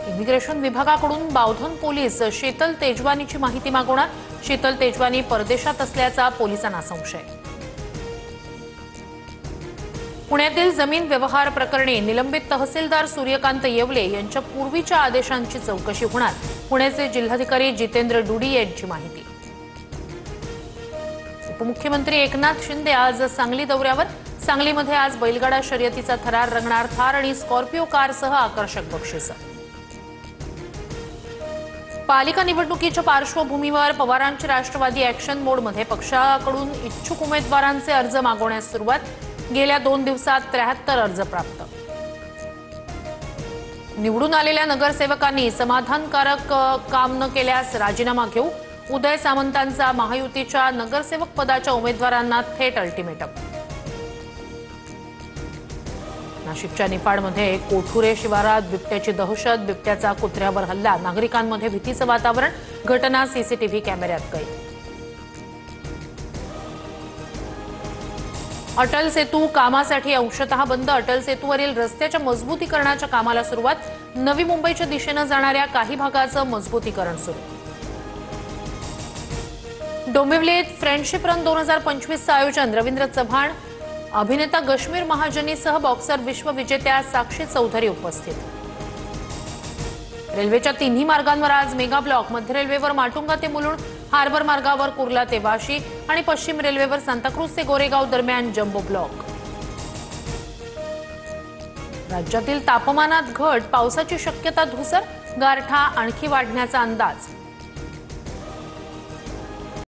Immigration विभागाकडून Bavdhan police Sheetal तेजवानीची माहिती मागवणार। शीतल तेजवानी परदेशात असल्याचा पोलिसांना संशय। पुण्यातील जमीन व्यवहार प्रकरणी निलंबित तहसीलदार सूर्यकांत येवले यांच्या पूर्वीच्या आदेशांची चौकशी होणार। पुण्याचे जिल्हाधिकारी जितेंद्र डुडी यांची माहिती। उपमुख्यमंत्री एकनाथ शिंदे आज सांगली दौऱ्यावर। सांगलीमध्ये आज बैलगाडा शर्यतीचा थरार रंगणार। थार आणि स्कॉर्पिओ कारसह आकर्षक बक्षिसं। पालिका निवडणुकीच्या पार्श्वभूमीवर पवारांची राष्ट्रवादी ॲक्शन मोडमध्ये पक्षाकडून इच्छुक उमेदवारांचे अर्ज मागवण्यास सुरुवात। गेल्या 2 दिवसात 73 अर्ज प्राप्त। निवडून आलेल्या नगरसेवकांनी समाधानकारक काम न केल्यास राजीनामा घेऊ। उदय सामंतांचा महायुतीच्या नगरसेवक पदाच्या उमेदवारांना थेट अल्टिमेटम। नाशिकच्या निफाडमध्ये कोठुरे शिवारात बिबट्याची दहशत। बिबट्याचा कुत्र्यावर हल्ला। नागरिकांमध्ये भीतीचं वातावरण। घटना सीसीटीव्ही कॅमेऱ्यात कैद। अटल सेतू कामासाठी अंशतः बंद। अटल सेतूवरील रस्त्याच्या मजबूतीकरणाच्या कामाला सुरुवात। नवी मुंबईच्या दिशेने जाणाऱ्या काही भागाचं मजबूतीकरण सुरू। डोंबिवलीत फ्रेंडशिप रन 2025चं आयोजन। रवींद्र चव्हाण, अभिनेता गश्मीर महाजनीसह बॉक्सर विश्वविजेत्या साक्षी चौधरी उपस्थित। रेल्वेच्या तिन्ही मार्गांवर आज मेगा ब्लॉक। मध्य रेल्वेवर माटुंगा ते मुलुंड, हार्बर मार्गावर कुर्ला ते वाशी आणि पश्चिम रेल्वेवर सांताक्रूज ते गोरेगाव दरम्यान जम्बो ब्लॉक। राज्यातील तापमानात घट, पावसाची शक्यता धुसर। गारठा आणखी वाढण्याचा अंदाज।